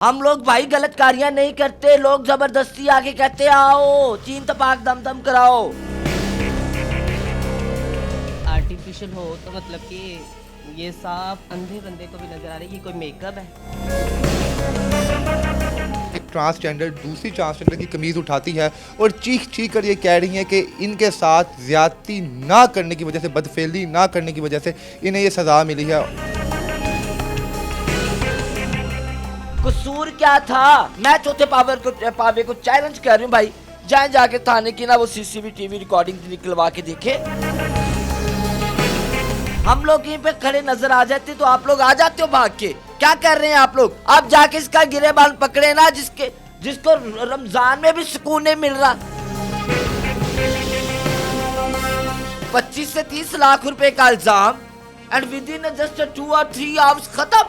हम लोग भाई गलत कार्य नहीं करते, लोग जबरदस्ती आके कहते आओ चीन तपाक दम दम कराओ। आर्टिफिशियल हो तो मतलब कि ये साफ अंधे बंदे को भी नजर आ रही है, ये कोई मेकअप है। एक ट्रांसजेंडर दूसरी ट्रांसजेंडर की कमीज उठाती है और चीख चीख कर ये कह रही है कि इनके साथ ज्यादती ना करने की वजह से, बदफेली ना करने की वजह से इन्हें ये सज़ा मिली है। कसूर क्या था? मैं चौथे पावे को चैलेंज कर रही हूँ भाई, जाए जाके थाने की ना वो सीसीटीवी रिकॉर्डिंग निकलवा के देखे। हम लोग यहीं पे खड़े नजर आ जाते तो आप लोग आ जाते हो भाग के। क्या कर रहे हैं आप लोग? आप जाके इसका गिरेबान पकड़े ना, जिसको रमजान में भी सुकून नहीं मिल रहा। 25 से 30 लाख रुपए का इल्जाम एंड विद इन जस्ट 2 और 3 आवर्स खत्म।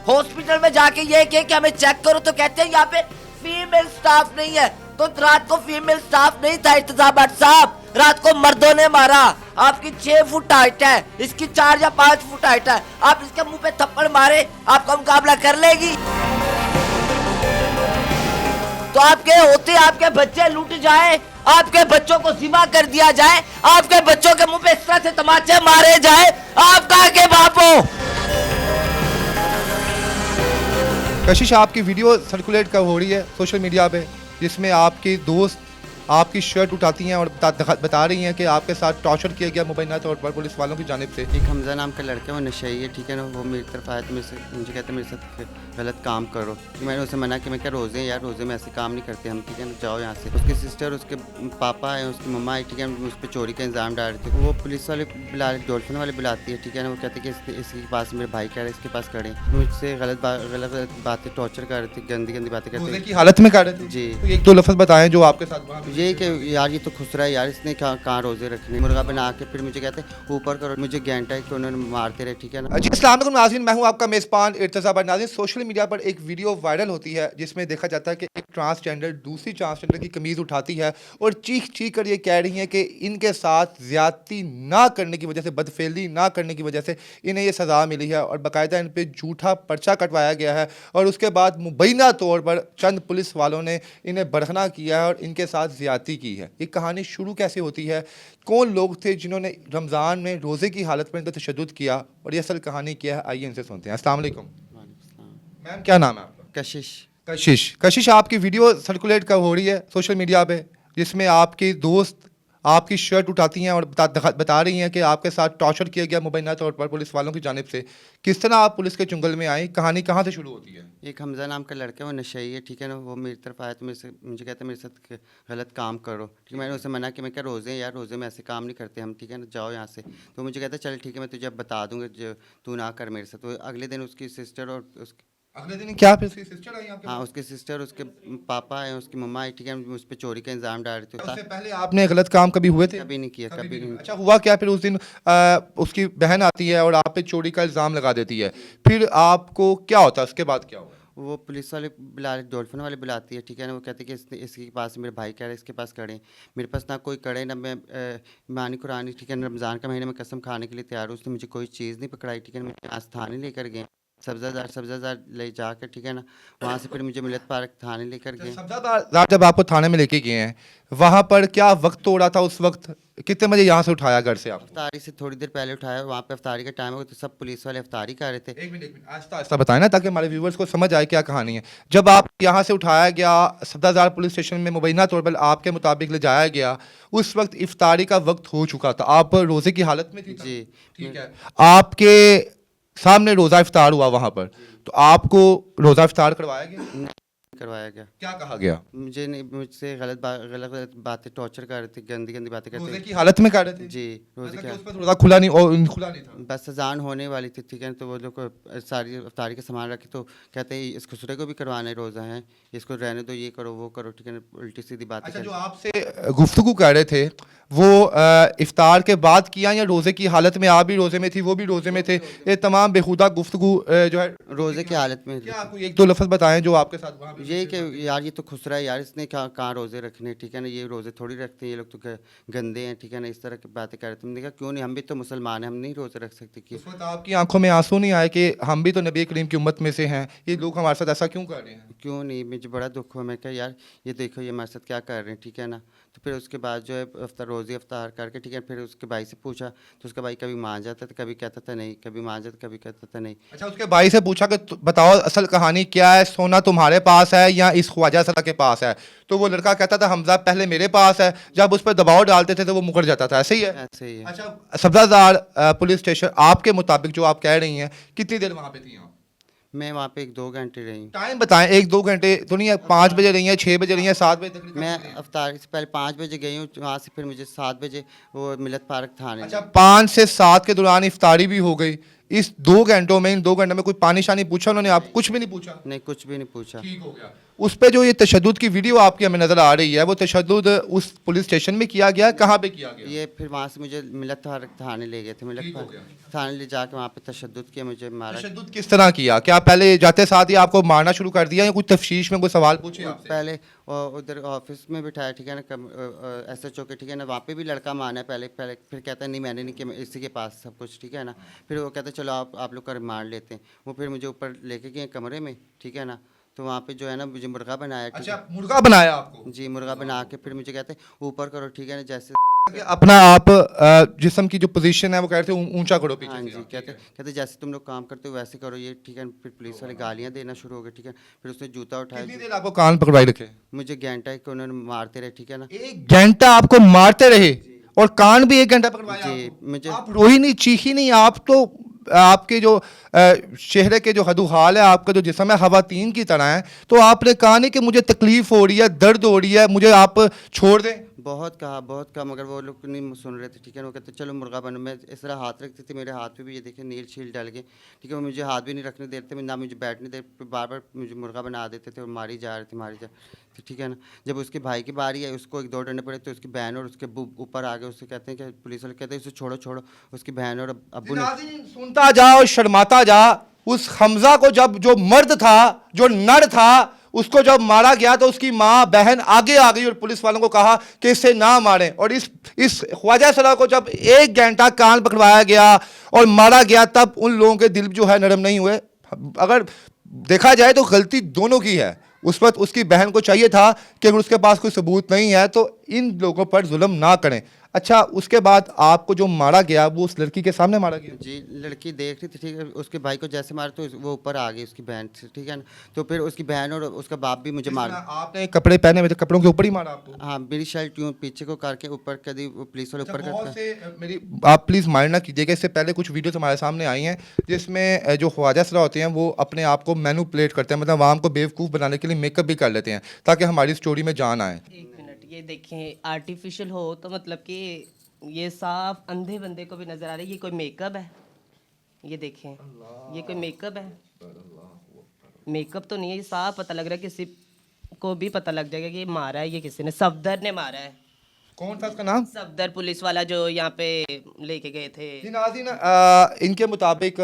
हॉस्पिटल में जाके ये कहे कि हमें चेक करो तो कहते हैं यहाँ पे फीमेल स्टाफ नहीं है। तो रात को फीमेल स्टाफ नहीं था इंतजामात साहब, रात को मर्दों ने मारा। आपकी 6 फुट हाइट है, इसकी 4 या 5 फुट हाइट है। आप इसके मुंह पे थप्पड़ मारे, आपका मुकाबला कर लेगी? तो आपके होते आपके बच्चे लूट जाए, आपके बच्चों को जिमा कर दिया जाए, आपके बच्चों के मुंह पे इस तरह से तमाचे मारे जाए, आप कहाँ के बाप हो? कशिश, आपकी वीडियो सर्कुलेट कब हो रही है सोशल मीडिया पे, जिसमें आपकी दोस्त आपकी शर्ट उठाती हैं और बता रही हैं कि आपके साथ टॉर्चर किया गया मुबैना तौर पर पुलिस वालों की जानिब से। एक हमजा नाम का लड़का, वो नशेई है, ठीक है ना। वो मेरी तरफ आया तो मुझे कहते मेरे साथ गलत काम करो। मैंने उसे मना कि मैं क्या रोज़े यार, रोज़े में ऐसे काम नहीं करते हम, ठीक है ना, जाओ यहाँ से। उसकी सिस्टर, उसके पापा है, उसकी मम्मा है, ठीक है, उस पर चोरी का इंजाम डाल रहे थे। वो पुलिस वाले डॉल्फिन वाले बुलाती है, ठीक है ना। वो कहते कि इसके पास मेरे भाई कह रहे इसके पास खड़े, मुझसे गलत बातें टॉर्चर कर रहे थे, गंदी गंदी बातें करते की हालत में कर रहे थे। जी, तो एक दो लफ्ज़ बताएं जो आपके साथ। ये कि यार ये तो खुसरा है यार, इसने कहाँ रोजे रखने। मुर्गा बना के फिर मुझे कहते ऊपर करो, मुझे घंटा है कि उन्होंने मारते रहे, ठीक है ना। जी, अस्सलाम वालेकुम नाज़रीन, मैं हूं आपका मेज़बान इर्तज़ा भाई। नाज़रीन, सोशल मीडिया पर एक वीडियो वायरल होती है जिसमें देखा जाता है कि एक ट्रांसजेंडर दूसरी ट्रांसजेंडर की कमीज़ उठाती है और चीख चीख कर ये कह रही है कि इनके साथ ज्यादती ना करने की वजह से, बदफेली ना करने की वजह से इन्हें ये सज़ा मिली है और बाकायदा इन पर झूठा पर्चा कटवाया गया है। और उसके बाद मुबैना तौर पर चंद पुलिस वालों ने इन्हें बरखना किया है और इनके साथ ज्यादती की है। ये कहानी शुरू कैसे होती है, कौन लोग थे जिन्होंने रमज़ान में रोज़े की हालत में इनका तशद्दुद किया और ये असल कहानी क्या है, आइए इनसे सुनते हैं। अस्सलाम वालेकुम मैम, क्या नाम है आपका? कशिश। कशिश, आपकी वीडियो सर्कुलेट कब हो रही है सोशल मीडिया पे, जिसमें आपकी दोस्त आपकी शर्ट उठाती हैं और बता रही हैं कि आपके साथ टॉर्चर किया गया मुबैना तौर पर पुलिस वालों की जानिब से। किस तरह आप पुलिस के चुंगल में आए, कहानी कहाँ से शुरू होती है? एक हमजा नाम का लड़का, वो नशेई है, ठीक है ना। वो मेरी तरफ आया तो मुझे कहते मेरे साथ गलत काम करो, ठीक है। मैंने उसे मना कि मैं क्या रोज़े यार, रोज़े में ऐसे काम नहीं करते हम, ठीक है ना, जाओ यहाँ से। तो मुझे कहता चल ठीक है, मैं तुझे अब बता दूंगा, तू ना कर मेरे साथ। तो अगले दिन उसकी सिस्टर और अगले दिन क्या फिर उसकी सिस्टर आई आपके? हाँ, उसकी सिस्टर, उसके पापा है, उसकी मम्मा है, ठीक है, उस पर चोरी का इंजाम डाल रहे थे। उससे पहले आपने गलत काम कभी हुए थे? कभी नहीं किया, कभी नहीं। अच्छा, हुआ क्या फिर? उस दिन उसकी बहन आती है और आप पे चोरी का इल्ज़ाम लगा देती है, फिर आपको क्या होता है, उसके बाद क्या हुआ? वो पुलिस वाले डॉल्फिन वाले बुलाती है, ठीक है ना। वो कहते कि इसके पास मेरे भाई कह रहे इसके पास खड़े, मेरे पास ना कोई कड़े ना मैं मानी कुरानी, ठीक है। रमज़ान का महीने में कसम खाने के लिए तैयार हूँ, उसने मुझे कोई चीज़ नहीं पकड़ाई, ठीक है। मुझे आज थाने लेकर गए, सब्जादार ले जाकर, ठीक है ना। वहाँ से फिर मुझे मिलत पार्क थाने लेकर गए। सब्जादार जब आपको थाने में लेके गए हैं, वहाँ पर क्या वक्त हो रहा था उस वक्त? कितने बजे यहाँ से उठाया घर से? आप अफ्तारी से थोड़ी देर पहले उठाया, वहाँ पे अफ्तारी का टाइम हो गया तो सब पुलिस वाले अफ्तारी कर रहे थे। एक मिनट आहिस्ता आहिस्ता बताएं ना, ताकि हमारे व्यूवर्स को समझ आए क्या कहानी है। जब आप यहाँ से उठाया गया, सब्जादार पुलिस स्टेशन में मुबैना तौर पर आपके मुताबिक ले जाया गया, उस वक्त इफ्तारी का वक्त हो चुका था, आप रोज़े की हालत में थी? जी, ठीक है। आपके सामने रोज़ा इफ्तार हुआ वहाँ पर, तो आपको रोज़ा इफ्तार करवाया गया? करवाया गया। क्या कहा गया? मुझसे गलत बातें टॉर्चर कर रहे थे, गंदी गंदी बातें करते रोज़े की हालत में कर रहे थे? जी, रोज़े मतलब क्या, कि उस वक्त रोज़ा खुला नहीं था? बस अजान होने वाली थी, ठीक है। तो वो लोग सारी अफ्तारी का सामान रखे, तो कहते हैं इस खुसरे को भी करवाना है, रोज़ा है, इसको रहने दो, ये करो वो करो, ठीक है। उल्टी सीधी बातें। अच्छा, जो आपसे गुफ्तगू कर रहे थे वो इफ्तार के बाद किया या रोज़े की हालत में? आप भी रोज़े में थी, वो भी रोज़े में थे, ये तमाम बेहुदा गुफ्तगू जो है रोज़े की हालत में। क्या कोई एक दो लफ्ज़ बताएं जो आपके साथ वहाँ यही कि यार ये तो खुसरा है यार, इसने कहाँ रोज़े रखने, ठीक है ना, ये रोज़े थोड़ी रखते हैं, ये लोग तो गंदे हैं, ठीक है ना, इस तरह की बातें कर रहे थे। हमने कहा क्यों नहीं, हम भी तो मुसलमान हैं, हम नहीं रोज़े रख सकते कि उस वक्त आपकी आंखों में आंसू नहीं आए कि हम भी तो नबी करीम की उम्मत में से हैं, ये लोग हमारे साथ ऐसा क्यों कर रहे हैं? क्यों नहीं, मुझे बड़ा दुख हुआ। मैं कहा यार ये देखो ये हमारे साथ क्या कर रहे हैं, ठीक है ना। तो फिर उसके बाद जो है रोज़ी अफ्तार करके, ठीक है, फिर उसके भाई से पूछा तो उसका भाई कभी मान जाता था, कभी कहता था नहीं, कभी मान जाता, कभी कहता था नहीं। अच्छा, उसके भाई से पूछा कि बताओ असल कहानी क्या है, सोना तुम्हारे पास है या इस ख्वाजा सला के पास है? तो वो लड़का कहता था हमजा पहले मेरे पास है, जब उस पर दबाव डालते थे तो वो मुकर जाता था। ऐसे ही है? ऐसे ही है। अच्छा, सब्जादार पुलिस स्टेशन आपके मुताबिक जो आप कह रही हैं, कितनी देर वहाँ पे थी आप? मैं वहाँ पे 1-2 घंटे रही। टाइम बताएं, 1-2 घंटे तो नहीं है, 5 बजे रही हैं, 6 बजे रही हैं, 7 बजे तक? मैं अफ्तार से पहले 5 बजे गई हूँ वहाँ से, फिर मुझे 7 बजे वो मिलत पार्क थाने। अच्छा, 5 से 7 के दौरान इफ्तारी भी हो गई, इस 2 घंटों में, इन 2 घंटों में कोई पानी शानी पूछा उन्होंने? आप कुछ भी नहीं पूछा? नहीं, कुछ भी नहीं पूछा। ठीक हो गया। उस पे जो ये तशद्दुद की वीडियो आपकी हमें नजर आ रही है, वो तशद्दुद उस पुलिस स्टेशन में किया गया, कहाँ पे किया गया? ये फिर वहाँ से मुझे मिलत पार्क थाने ले गए थे, मिलत ठीक हो पार्क गया। थाने ले जाके वहाँ पे तशद्दुद किया, मुझे मारा। तशद्दुद किस तरह किया? क्या पहले जाते साथ ही आपको मारना शुरू कर दिया या कुछ तफ्शीश में कोई सवाल पूछे आपसे? पहले उधर ऑफिस में बिठाया, ठीक है ना, SHO के, ठीक है ना, वहाँ पे भी लड़का माना है पहले पहले, फिर कहता है नहीं मैंने नहीं किया, इसी के पास सब कुछ, ठीक है ना। फिर वो कहता है चलो आप लोग का रिमांड लेते हैं। वो फिर मुझे ऊपर लेके गए कमरे में, ठीक है ना, तो वहाँ पे जो है ना मुझे मुर्गा बनाया, ठीक अच्छा, मुर्गा बनाया आपको? है जी, मुर्गा बना के फिर मुझे कहते हैं ऊपर करो, ठीक है ना, जैसे कि अपना आप जिस्म की जो पोजीशन है वो कहते हैं ऊंचा करो पीछे हाँ से जी, आप, कहते ठीक है। कहते जैसे तुम लोग काम करते हो वैसे करो ये, ठीक है। फिर पुलिस वाले गालियाँ देना शुरू हो गए, ठीक है। फिर उसने जूता कितनी उठाया, देर आपको कान पकड़वाई रखे? मुझे घंटा कि उन्होंने मारते रहे, ठीक है ना। 1 घंटा आपको मारते रहे और कान भी 1 घंटा पकड़वाया जी, आपको? मुझे आप रोई नहीं, चीखी नहीं? आप तो आपके जो चेहरे के जो हदुहाल है, आपका जो जिस्म है खवातीन की तरह है, तो आपने कहा नहीं कि मुझे तकलीफ हो रही है, दर्द हो रही है, मुझे आप छोड़ दें? बहुत कहा, मगर वो लोग नहीं सुन रहे थे, ठीक है ना। वो कहते चलो मुर्गा बनो। मैं इस तरह हाथ रखती थी, मेरे हाथ पे भी ये देखिए नील शील डल गए, ठीक है। वो मुझे हाथ भी नहीं रखने देते, ना मुझे बैठने देते, बार बार मुझे मुर्गा बना देते थे और मारी जा रहे थे, ठीक है ना। जब उसके भाई की बारी है, उसको 1-2 डंडे पड़े तो उसकी बहन और उसके ऊपर आ गए, उससे कहते हैं कि पुलिस वाले कहते हैं इसे छोड़ो छोड़ो। उसकी बहन और अब्बू ने नाज़रीन, सुनता जा और शर्माता जा। उस हमजा को जब जो मर्द था, जो नर था, उसको जब मारा गया तो उसकी माँ बहन आगे आ गई और पुलिस वालों को कहा कि इसे ना मारें। और इस ख्वाजा सलाह को जब 1 घंटा कान पकड़वाया गया और मारा गया, तब उन लोगों के दिल जो है नरम नहीं हुए। अगर देखा जाए तो गलती दोनों की है। उस वक्त उसकी बहन को चाहिए था कि अगर उसके पास कोई सबूत नहीं है तो इन लोगों पर जुल्म ना करें। अच्छा, उसके बाद आपको जो मारा गया वो उस लड़की के सामने मारा गया? जी, लड़की देख रही थी, ठीक है। उसके भाई को जैसे मारा तो वो ऊपर आ गई उसकी बहन से, ठीक है ना। तो फिर उसकी बहन और उसका बाप भी मुझे मार, आपने कपड़े पहने हुए थे, कपड़ों के ऊपर ही मारा आपको? हाँ, मेरी शर्ट यूँ पीछे को करके ऊपर कभी वो पुलिस वाले ऊपर बहुत करते से मेरी आप प्लीज़ माइंड ना कीजिएगा, इससे पहले कुछ वीडियोस हमारे सामने आई हैं जिसमें जो ख्वाजा सरा होते हैं वो अपने आप को मैनिपुलेट करते हैं, मतलब आवाम को बेवकूफ़ बनाने के लिए मेकअप भी कर लेते हैं ताकि हमारी स्टोरी में जान आए। 1 मिनट, ये देखें आर्टिफिशियल हो तो मतलब कि ये साफ अंधे बंदे को भी नजर आ रहा है, ये कोई मेकअप है? ये देखें, ये कोई मेकअप है? मेकअप तो नहीं है, ये साफ पता लग रहा है, किसी को भी पता लग जाएगा कि ये मारा है, ये किसी ने, सफदर ने मारा है। कौन था उसका नाम? सफदर पुलिस वाला जो यहाँ पे लेके गए थे। जी नाज़रीन, इनके मुताबिक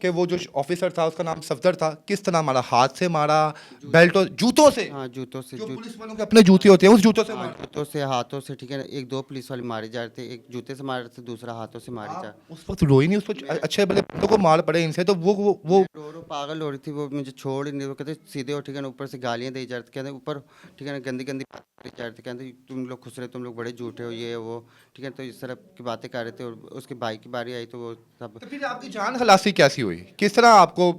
कि वो जो ऑफिसर था उसका नाम सफदर था। किस तरह मारा? हाथ से मारा, बेल्टों जूतों से? हाँ, जूतों से, जो पुलिस वालों के अपने जूते होते हैं उस जूतों से हाँ, मारा? जूतों से, हाथों से, ठीक है ना। 1-2 पुलिस वाले मारे जा रहे थे, एक जूते से मार रहे थे, दूसरा हाथों से मारे जा आप उस वक्त रोई नहीं? उसको अच्छे भले बंदों को मार पड़े इनसे तो वो रो पागल हो रही थी। वो मुझे छोड़ ही नहीं, वो कहते सीधे हो, ठीक है ना। ऊपर से गालियाँ दी जा रही थी, कहते ऊपर, ठीक है ना, गंदी गंदी बातें की जा रही थी, कहते तुम लोग खुश रहे, तुम लोग बड़े झूठे हो, ये वो, ठीक है। तो इस तरह की बातें कर रहे थे। और उसके भाई की बारी आई तो वो सब तो फिर आपकी जान खलासी कैसी हुई? किस तरह आपको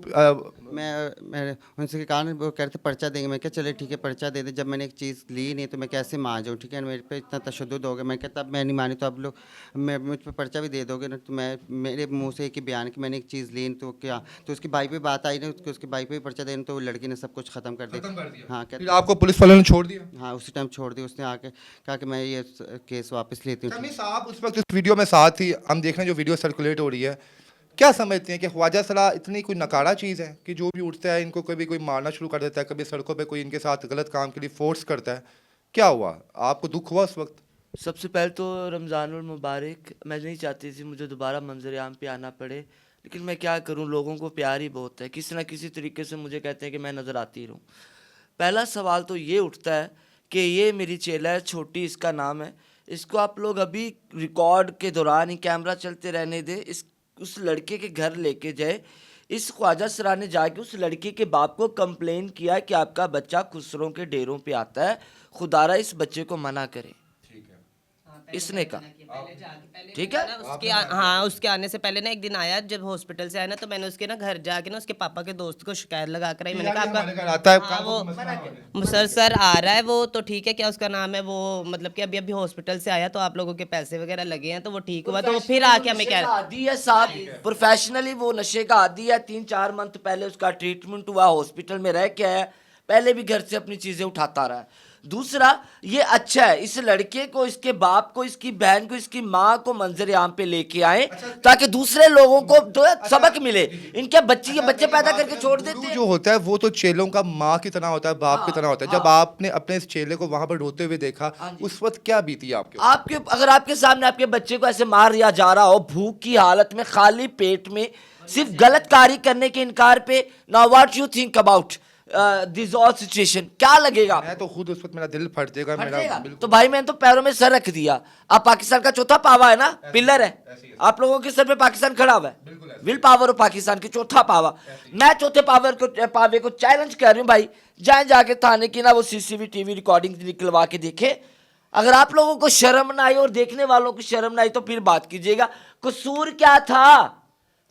मैं उनसे कहा ना, वो कह रहे थे पर्चा देंगे। मैं क्या चले ठीक है पर्चा दे दे, जब मैंने एक चीज़ ली नहीं तो मैं कैसे मान जाऊँ, ठीक है। मेरे पे इतना तशद्दुद हो गया। मैं कहता अब मैं नहीं मानी तो आप लोग मुझ पर पर्चा भी दे दोगे ना। तो मैं मेरे मुंह से एक ही बयान कि मैंने एक चीज़ ली नहीं तो क्या। तो उसकी भाई पे बात आई ना, उसके भाई पे भी पर्चा देना, तो वो लड़की ने सब कुछ ख़त्म कर दिया। हाँ, फिर कहते आपको पुलिस वालों ने छोड़ दिया? हाँ, उसी टाइम छोड़ दिया। उसने आके कहा कि मैं ये केस वापस लेती हूँ। शमी साहब उस वक्त इस वीडियो में साथ ही हम देख रहे हैं जो वीडियो सर्कुलेट हो रही है, क्या समझते हैं कि ख्वाजा सलाह इतनी कोई नकारा चीज़ है कि जो भी उठता है इनको कभी कोई मारना शुरू कर देता है, कभी सड़कों पे कोई इनके साथ गलत काम के लिए फोर्स करता है? क्या हुआ, आपको दुख हुआ उस वक्त? सबसे पहले तो रमज़ानुल मुबारक। मैं नहीं चाहती थी मुझे दोबारा मंजर आम पे आना पड़े, लेकिन मैं क्या करूं, लोगों को प्यार ही बहुत है, किसी ना किसी तरीके से मुझे कहते हैं कि मैं नज़र आती रहूं। पहला सवाल तो ये उठता है कि ये मेरी चेला है, छोटी इसका नाम है, इसको आप लोग अभी रिकॉर्ड के दौरान ही कैमरा चलते रहने दें, इस उस लड़के के घर लेके जाए। इस ख्वाजा सरा ने जाके उस लड़के के बाप को कंप्लेन किया कि आपका बच्चा खुसरों के डेरों पे आता है, खुदारा इस बच्चे को मना करे। इसने कहा ठीक है ना उसके हाँ उसके आने से पहले ना एक दिन आया, जब हॉस्पिटल से आया ना, तो मैंने उसके ना घर जाके ना उसके पापा के दोस्त को शिकायत लगा कर आई। मैंने कहा हमारे घर आपका आता है हाँ, वो सर आ रहा है वो, तो ठीक है, क्या उसका नाम है वो, मतलब कि अभी अभी हॉस्पिटल से आया तो आप लोगों के पैसे वगैरह लगे हैं तो वो ठीक हुआ, तो वो फिर आके हमें कह रहा आदि है साहब, प्रोफेशनली वो नशे का आदि है। 3-4 मंथ पहले उसका ट्रीटमेंट हुआ, हॉस्पिटल में रह के आया, पहले भी घर से अपनी चीजें उठाता रहा है। दूसरा ये अच्छा है, इस लड़के को, इसके बाप को, इसकी बहन को, इसकी माँ को मंजर आम पे लेके आए ताकि दूसरे लोगों को तो सबक मिले। इनके बच्चे ये बच्चे पैदा करके छोड़ देते गुरु हैं। जो होता है वो तो चेलों का माँ की तरह होता है, बाप की तरह होता है। जब आपने अपने इस चेले को वहां पर रोते हुए देखा, उस वक्त क्या बीती आपके ऊपर? आपके अगर आपके सामने आपके बच्चे को ऐसे मार दिया जा रहा हो, भूख की हालत में, खाली पेट में, सिर्फ गलत कार्य करने के इनकार पे, now what you think about this all situation, क्या लगेगा? मैं तो खुद उस वक्त मेरा दिल फट जाएगा, मेरा फटेगा। बिल्कुल। तो भाई मैंने तो पैरों में सर रख दिया। अब पाकिस्तान का चौथा पावा है ना, पिलर है, आप लोगों के सर पे पाकिस्तान खड़ा हुआ है, विल पावर ऑफ पाकिस्तान की चौथा पावा। मैं चौथे पावे को चैलेंज कर रही हूँ भाई, जाके थाने की ना वो CCTV रिकॉर्डिंग निकलवा के देखे। अगर आप लोगों को शर्म ना आई और देखने वालों को शर्म ना आई तो फिर बात कीजिएगा। कसूर क्या था?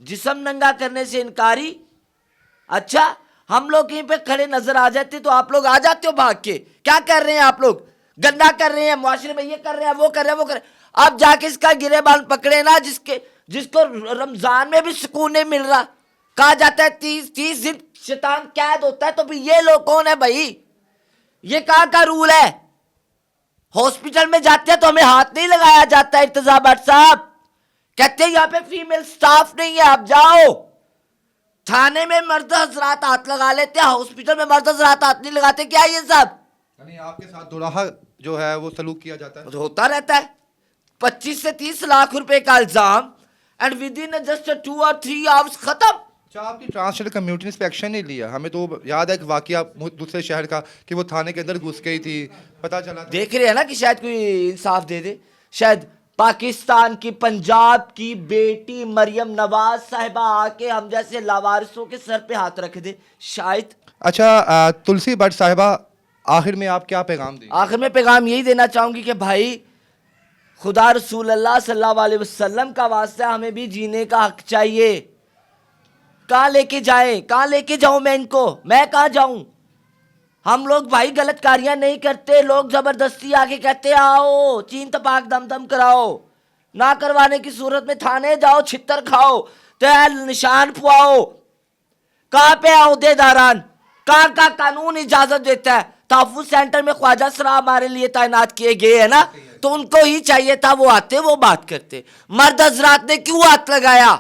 जिस्म नंगा करने से इनकारी। अच्छा, हम लोग कहीं पे खड़े नजर आ जाते तो आप लोग आ जाते हो भाग के, क्या कर रहे हैं आप लोग, गंदा कर रहे हैं मुआशरे में, ये कर रहे हैं, वो कर रहे हैं, वो कर रहे हैं। आप जाके इसका गिरेबान पकड़े ना, जिसको रमजान में भी सुकून नहीं मिल रहा। कहा जाता है 30 दिन शैतान कैद होता है, तो भी ये लोग कौन है भाई? ये कहाँ का रूल है? हॉस्पिटल में जाते हैं तो हमें हाथ नहीं लगाया जाता है। इर्तजा भट्ट साहब कहते हैं यहाँ पे फीमेल स्टाफ नहीं है, आप जाओ। थाने में मर्द हजरात हाथ लगा लेते हैं, हॉस्पिटल में मर्द हजरात हाथ नहीं लगाते। क्या ये सब? यानी आपके साथ दुराहा जो है वो सलूक किया जाता है? होता रहता है। 25 से 30 लाख रुपए का इल्जाम, एंड विद इन जस्ट 2 और 3 आवर्स खत्म। अच्छा, आपकी ट्रांसजेंडर कम्युनिटी ने इंस्पेक्शन नहीं लिया? हमें तो याद है कि वाकया दूसरे शहर का कि वो थाने के अंदर घुस गई थी, पता चला था। देख रहे हैं ना कि शायद कोई इंसाफ दे दे। शायद पाकिस्तान की, पंजाब की बेटी मरियम नवाज साहिबा आके हम जैसे लावारिसों के सर पे हाथ रख दे, शायद। अच्छा, तुलसी भट्ट साहिबा, आखिर में आप क्या पैगाम दें? आखिर में पैगाम यही देना चाहूंगी कि भाई, खुदा रसूल अल्लाह सल्लल्लाहु अलैहि वसल्लम का वास्ता, हमें भी जीने का हक चाहिए। कहाँ लेके जाए, कहाँ लेके जाऊं मैं इनको? मैं कहाँ जाऊं? हम लोग भाई गलत कार्य नहीं करते, लोग जबरदस्ती आके कहते आओ चीन तपाक दम कराओ, ना करवाने की सूरत में थाने जाओ, छित्तर खाओ, तो निशान पुआओ। कहाँ पे अहदेदारान, कहाँ का कानून इजाजत देता है? तहफ्फुज़ सेंटर में ख्वाजा सरा हमारे लिए तैनात किए गए है ना, तो उनको ही चाहिए था वो आते, वो बात करते। मर्द हजरात ने क्यों हाथ लगाया?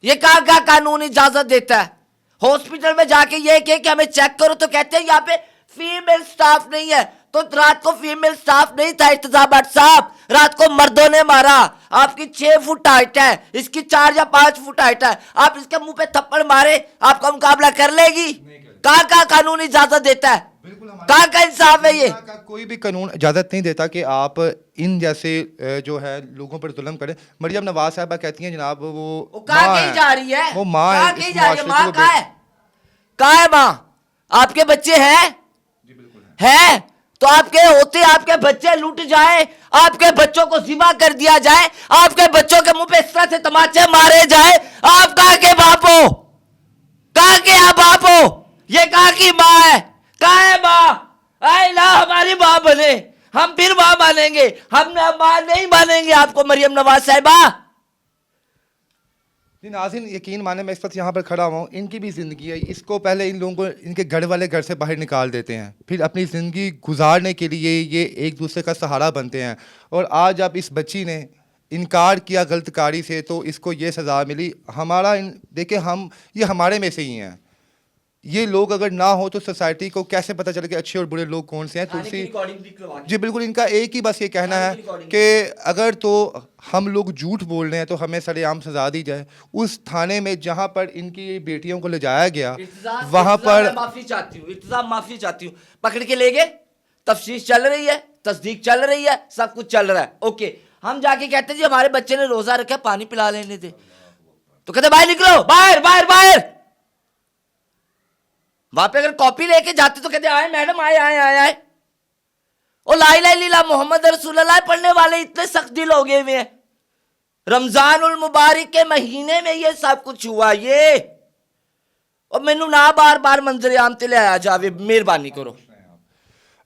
ये कहाँ का कानून इजाजत देता है? हॉस्पिटल में जाके ये कहे कि हमें चेक करो तो कहते हैं यहाँ पे फीमेल स्टाफ नहीं है। तो रात को फीमेल स्टाफ नहीं था इर्तजा भट्ट साहब, रात को मर्दों ने मारा। आपकी 6 फुट हाइट है, इसकी 4 या 5 फुट हाइट है, आप इसके मुंह पे थप्पड़ मारे, आपका मुकाबला कर लेगी? कहाँ का कानून इजाजत देता है? कहाँ का इंसाफ है ये? का कोई भी कानून इजाजत नहीं देता कि आप इन जैसे जो है लोगों पर जुल्म करें। मरियम नवाज साहबा कहती हैं जनाब वो कहाँ माँ कहीं है। जा रही है? वो माँ कहाँ है, कहीं इस जा रही है? मुआशरे माँ को कहाँ है? कहाँ है माँ? आपके बच्चे हैं? हैं? तो आपके होते आपके बच्चे लूट जाए, आपके बच्चों को जिबा कर दिया जाए, आपके बच्चों के मुंह पे इस तरह से तमाचे मारे जाए, आप कहाँ के बाप हो? कहाँ के आप बाप हो? ये कहाँ की माँ है? कहाँ है माँ? आए ना हमारी माँ बने, हम फिर माँ मानेंगे, हम माँ नहीं मानेंगे आपको मरियम नवाज साहिबा। जी नाज़रीन, यकीन माने मैं इस वक्त यहाँ पर खड़ा हुआ हूँ, इनकी भी ज़िंदगी है। इसको पहले इन लोगों को इनके घर वाले घर से बाहर निकाल देते हैं, फिर अपनी ज़िंदगी गुजारने के लिए ये एक दूसरे का सहारा बनते हैं। और आज अब इस बच्ची ने इनकार किया गलतकारी से तो इसको ये सज़ा मिली। हमारा देखिए, हम ये हमारे में से ही हैं, ये लोग अगर ना हो तो सोसाइटी को कैसे पता चले कि अच्छे और बुरे लोग कौन से हैं। तुलसी जी बिल्कुल, इनका एक ही बस ये कहना है कि अगर तो हम लोग झूठ बोल रहे हैं तो हमें सरेआम सजा दी जाए। उस थाने में जहां पर इनकी बेटियों को ले जाया गया वहां पर माफी चाहती हूँ, इल्तिजाम माफी चाहती हूँ। पकड़ के ले गए, तफ्तीश चल रही है, तस्दीक चल रही है, सब कुछ चल रहा है, ओके। हम जाके कहते जी हमारे बच्चे ने रोजा रखा, पानी पिला लेने दे, तो कहते बाहर निकलो, बाहर बाहर बाहर। वहां पे अगर कॉपी लेके जाते तो कहते आए मैडम, आए आए आए आए। ओ ला इलाहा इल्लल्लाह मोहम्मद रसूलुल्लाह पढ़ने वाले इतने सख्त दिल हो गए हुए हैं। रमजान उल मुबारक के महीने में ये सब कुछ हुआ ये, और मैनू ना बार बार मंजर आम ते ले आया जावे, मेहरबानी करो।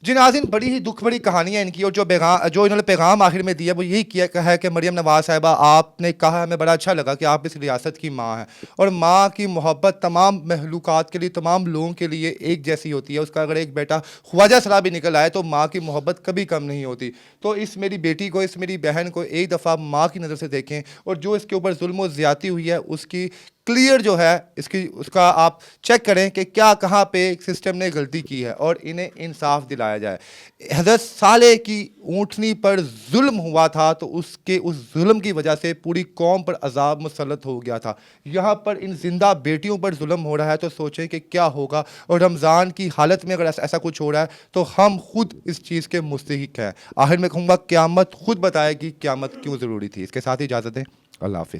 जी नाज़रीन, बड़ी ही दुख भरी कहानियाँ इनकी, और जो इन्होंने पैगाम आखिर में दिया वो यही किया है कि मरियम नवाज साहिबा, आपने कहा हमें बड़ा अच्छा लगा कि आप इस रियासत की माँ हैं, और माँ की मोहब्बत तमाम महलूकात के लिए, तमाम लोगों के लिए एक जैसी होती है। उसका अगर एक बेटा ख्वाजा सलाह भी निकल आए तो माँ की मोहब्बत कभी कम नहीं होती। तो इस मेरी बेटी को, इस मेरी बहन को एक दफ़ा माँ की नज़र से देखें, और जो इसके ऊपर जुल्म और ज़्यादती हुई है उसकी क्लियर जो है उसका आप चेक करें कि क्या कहाँ पे सिस्टम ने गलती की है, और इन्हें इंसाफ दिलाया जाए। हज़रत साले की ऊँटनी पर जुल्म हुआ था तो उसके उस जुल्म की वजह से पूरी कौम पर अजाब मुसल्लत हो गया था। यहाँ पर इन जिंदा बेटियों पर जुल्म हो रहा है तो सोचें कि क्या होगा। और रमज़ान की हालत में अगर ऐसा कुछ हो रहा है तो हम खुद इस चीज़ के मुस्तहिक हैं। आखिर में कहूँगा क़यामत खुद बताएगी क़यामत क्यों ज़रूरी थी। इसके साथ ही इजाज़त दें, अल्लाह हाफ़िज़।